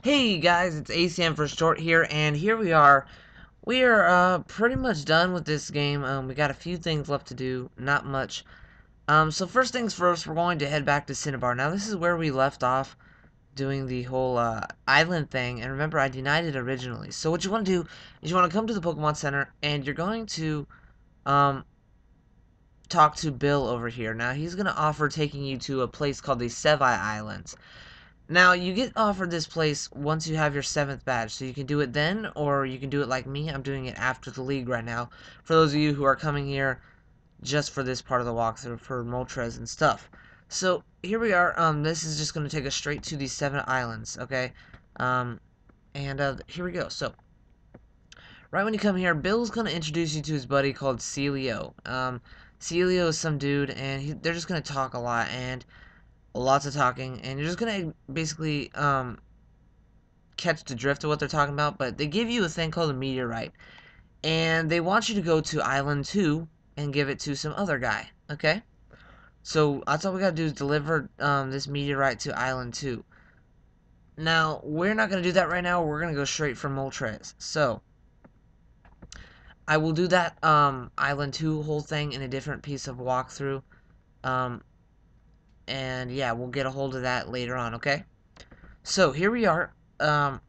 Hey guys, it's ACM for short here, and here we are. We are pretty much done with this game. We got a few things left to do, not much. So first things first, we're going to head back to CINNABAR. Now this is where we left off doing the whole island thing, and remember I denied it originally. So what you want to do is you want to come to the Pokemon Center, and you're going to um talk to Bill over here. Now he's going to offer taking you to a place called the Sevi Islands. Now, you get offered this place once you have your 7th badge, so you can do it then, or you can do it like me. I'm doing it after the league right now, for those of you who are coming here just for this part of the walkthrough, for Moltres and stuff. So, here we are. This is just going to take us straight to these 7 islands, okay? Here we go. So, right when you come here, Bill's going to introduce you to his buddy called Celio. Celio is some dude, and they're just going to talk a lot, and lots of talking, and you're just gonna basically catch the drift of what they're talking about. But they give you a thing called a meteorite, and they want you to go to Island 2 and give it to some other guy. Okay, so that's all we gotta do is deliver this meteorite to Island 2. Now we're not gonna do that right now. We're gonna go straight for Moltres. So I will do that Island 2 whole thing in a different piece of walkthrough. Um, and yeah, we'll get a hold of that later on. Okay. So here we are. I'm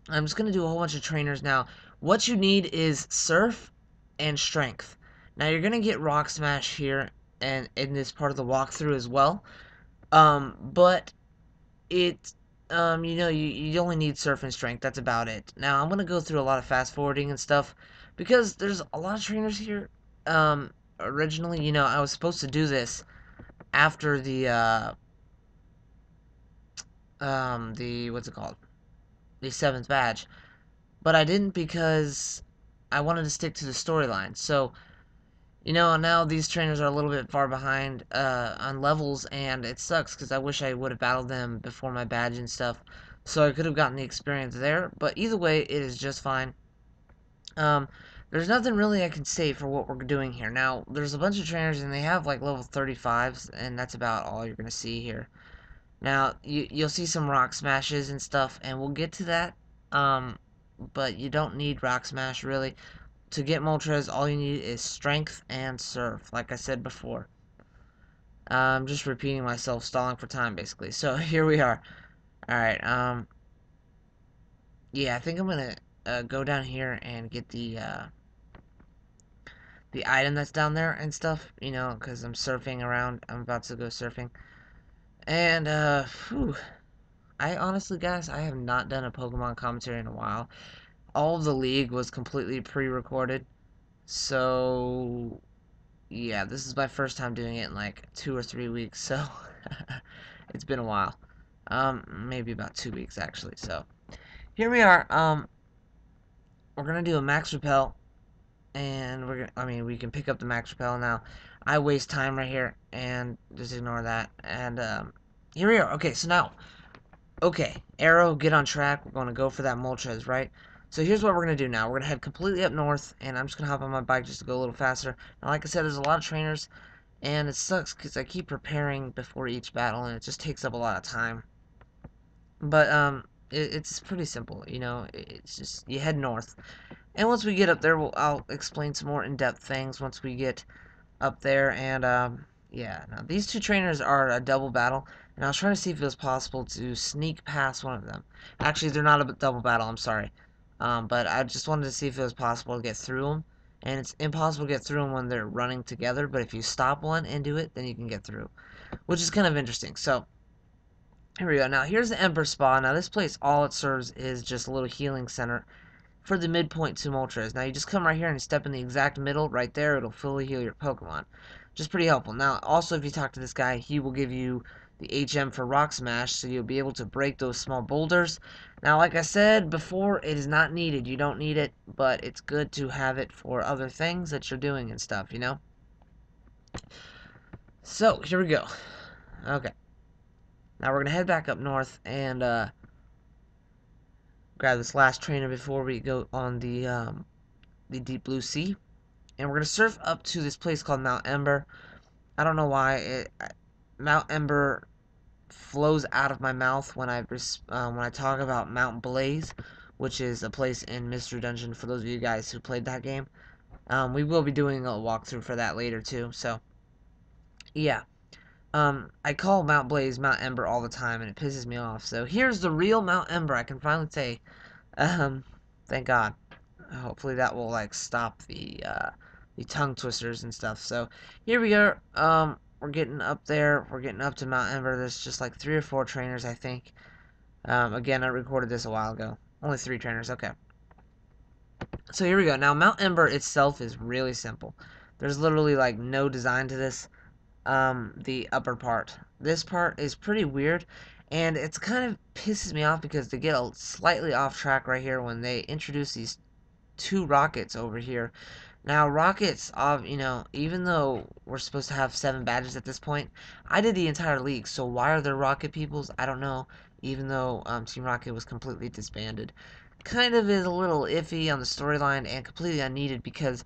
just going to do a whole bunch of trainers now. What you need is Surf and Strength. Now you're going to get Rocksmash here and in this part of the walkthrough as well. But it, you only need Surf and Strength. That's about it. Now I'm going to go through a lot of fast forwarding and stuff because there's a lot of trainers here. Originally, I was supposed to do this after what's it called? The 7th badge. But I didn't because I wanted to stick to the storyline. So, now these trainers are a little bit far behind on levels, and it sucks because I wish I would have battled them before my badge and stuff, so I could have gotten the experience there. But either way, it is just fine. There's nothing really I can say for what we're doing here. Now, there's a bunch of trainers, and they have like level 35s, and that's about all you're going to see here. Now, you'll see some rock smashes and stuff, and we'll get to that. But you don't need Rock Smash, really. To get Moltres, all you need is Strength and Surf, like I said before. I'm just repeating myself, stalling for time, basically. So, here we are. Alright, yeah, I think I'm gonna go down here and get the item that's down there and stuff, because I'm surfing around. I'm about to go surfing. And, whew. I honestly, guys, I have not done a Pokemon commentary in a while. All of the league was completely pre-recorded. So, yeah, this is my first time doing it in like 2 or 3 weeks, so it's been a while. Maybe about 2 weeks actually. So, here we are. We're gonna do a max repel, and we can pick up the max repel now. I waste time right here, and just ignore that. And here we are. Okay, so now, okay, Arrow, get on track. We're gonna go for that Moltres, right? So here's what we're going to do now. We're going to head completely up north, and I'm just going to hop on my bike just to go a little faster. Now, like I said, there's a lot of trainers, and it sucks because I keep preparing before each battle, and it just takes up a lot of time. But, it's pretty simple, It's just, you head north. And once we get up there, I'll explain some more in-depth things once we get up there. And, yeah. Now, these two trainers are a double battle, and I was trying to see if it was possible to sneak past one of them. Actually, they're not a double battle, I'm sorry. But I just wanted to see if it was possible to get through them. And it's impossible to get through them when they're running together, but if you stop one and do it, then you can get through. Which is kind of interesting. So, here we go. Now, here's the Ember Spa. Now, this place, all it serves is just a little healing center for the midpoint to Moltres. Now, you just come right here and step in the exact middle. Right there, it'll fully heal your Pokemon. Just pretty helpful. Now, also, if you talk to this guy, he will give you the HM for Rock Smash, so you'll be able to break those small boulders. Now, like I said before, it is not needed. You don't need it, but it's good to have it for other things that you're doing and stuff, So, here we go. Okay. Now, we're going to head back up north and grab this last trainer before we go on the Deep Blue Sea. And we're going to surf up to this place called Mount Ember. I don't know why. Mount Ember flows out of my mouth when I talk about Mount Blaze, which is a place in Mystery Dungeon for those of you guys who played that game. We will be doing a walkthrough for that later too, so yeah. I call Mount Blaze Mount Ember all the time, and it pisses me off. So here's the real Mount Ember. I can finally say, um, thank God. Hopefully that will like stop the tongue twisters and stuff. So here we are. We're getting up there. We're getting up to Mount Ember. There's just like 3 or 4 trainers, I think. Again, I recorded this a while ago. Only 3 trainers. Okay. So here we go. Now Mount Ember itself is really simple. There's literally like no design to this. The upper part. This part is pretty weird, and it's kind of pisses me off because they get a slightly off track right here when they introduce these 2 rockets over here. Now, rockets, even though we're supposed to have 7 badges at this point, I did the entire league, so why are there rocket peoples? I don't know, even though Team Rocket was completely disbanded. Kind of is a little iffy on the storyline and completely unneeded because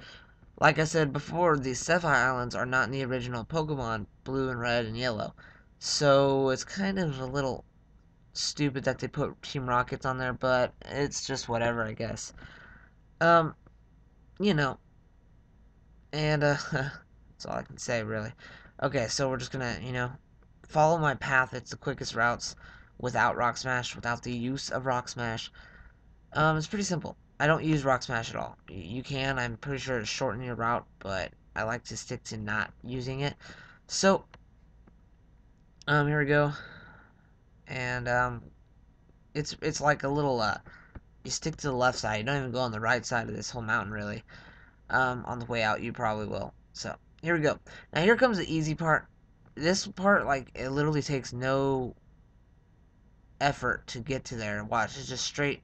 like I said before, the Sapphire Islands are not in the original Pokemon Blue and Red and Yellow. So it's kind of a little stupid that they put Team Rockets on there, but it's just whatever, I guess. Um, you know, and that's all I can say, really. Okay, so we're just gonna, follow my path. It's the quickest routes without Rock Smash, without the use of Rock Smash. It's pretty simple. I don't use Rock Smash at all. You can, I'm pretty sure it's shorten your route, but I like to stick to not using it. So, here we go. And, it's like a little, you stick to the left side. You don't even go on the right side of this whole mountain, really. On the way out, you probably will. So, here we go. Now, here comes the easy part. This part, like, it literally takes no effort to get to there. Watch, it's just straight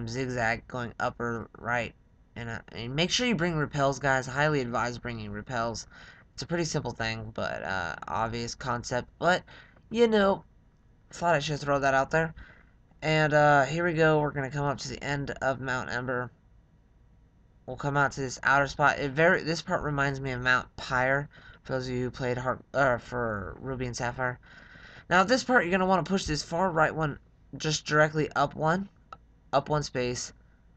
zigzag going up or right. And make sure you bring repels, guys. I highly advise bringing repels. It's a pretty simple thing, but obvious concept. But, thought I should throw that out there. And here we go. We're going to come up to the end of Mount Ember. We'll come out to this outer spot. This part reminds me of Mount Pyre, for those of you who played for Ruby and Sapphire. Now, this part, you're going to want to push this far right one just directly up one space,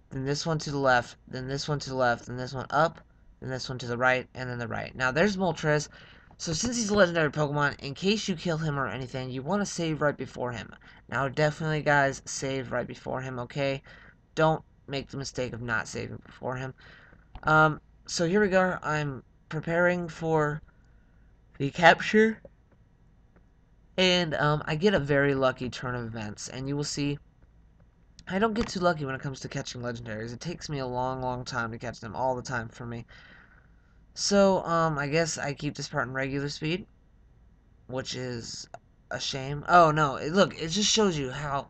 then this one to the left, then this one to the left, then this one up, then this one to the right, and then the right. Now, there's Moltres. So, since he's a legendary Pokemon, in case you kill him or anything, you want to save right before him. Now, definitely, guys, save right before him, okay? Don't make the mistake of not saving before him. So here we go. I'm preparing for the capture. And, I get a very lucky turn of events, and you will see I don't get too lucky when it comes to catching legendaries. It takes me a long, long time to catch them all the time for me. So, I guess I keep this part in regular speed, which is a shame. Oh, no, look, it just shows you how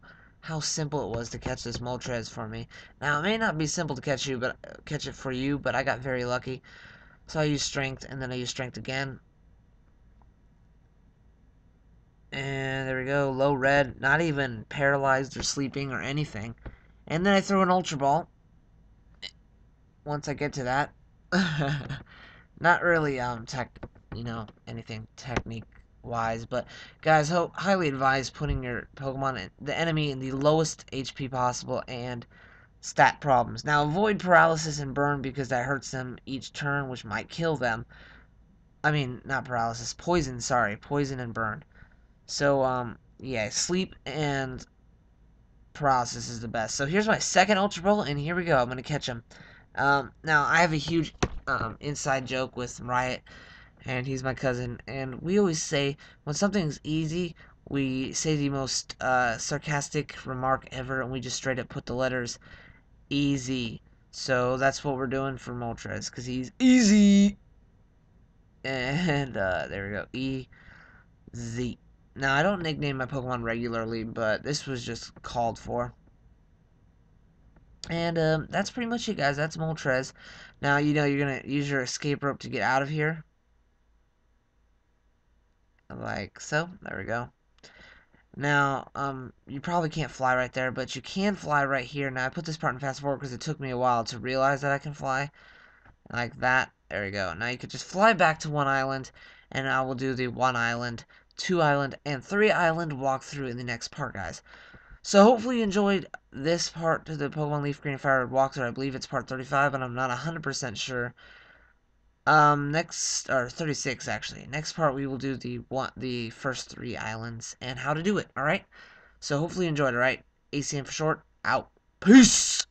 simple it was to catch this Moltres for me. Now, it may not be simple to catch it for you, but I got very lucky. So I use strength, and then I use strength again. And there we go, low red, not even paralyzed or sleeping or anything. And then I throw an Ultra Ball. Once I get to that. Not really anything technique wise, but guys, highly advise putting your Pokemon the enemy in the lowest HP possible and stat problems. Now avoid paralysis and burn because that hurts them each turn, which might kill them. I mean, not paralysis, poison, sorry, poison and burn. So yeah, sleep and paralysis is the best. So here's my second Ultra Ball, and here we go. I'm gonna catch him. Now I have a huge inside joke with Riot, and he's my cousin, and we always say when something's easy, we say the most sarcastic remark ever, and we just straight up put the letters easy. So that's what we're doing for Moltres, because he's easy. And there we go, E-Z. Now I don't nickname my Pokemon regularly, but this was just called for. And that's pretty much it, guys. That's Moltres. Now, you're going to use your escape rope to get out of here. Like so. There we go. Now, you probably can't fly right there, but you can fly right here. Now, I put this part in fast forward because it took me a while to realize that I can fly. Like that. There we go. Now, you could just fly back to one island, and I will do the one island 2 island, and 3 island walkthrough in the next part, guys. So hopefully you enjoyed this part to the Pokemon Leaf Green and Fire Red walkthrough. I believe it's part 35, and I'm not 100% sure. Next, or 36 actually. Next part we will do the first 3 islands and how to do it. All right. So hopefully you enjoyed. All right. ACM for short. Out. Peace.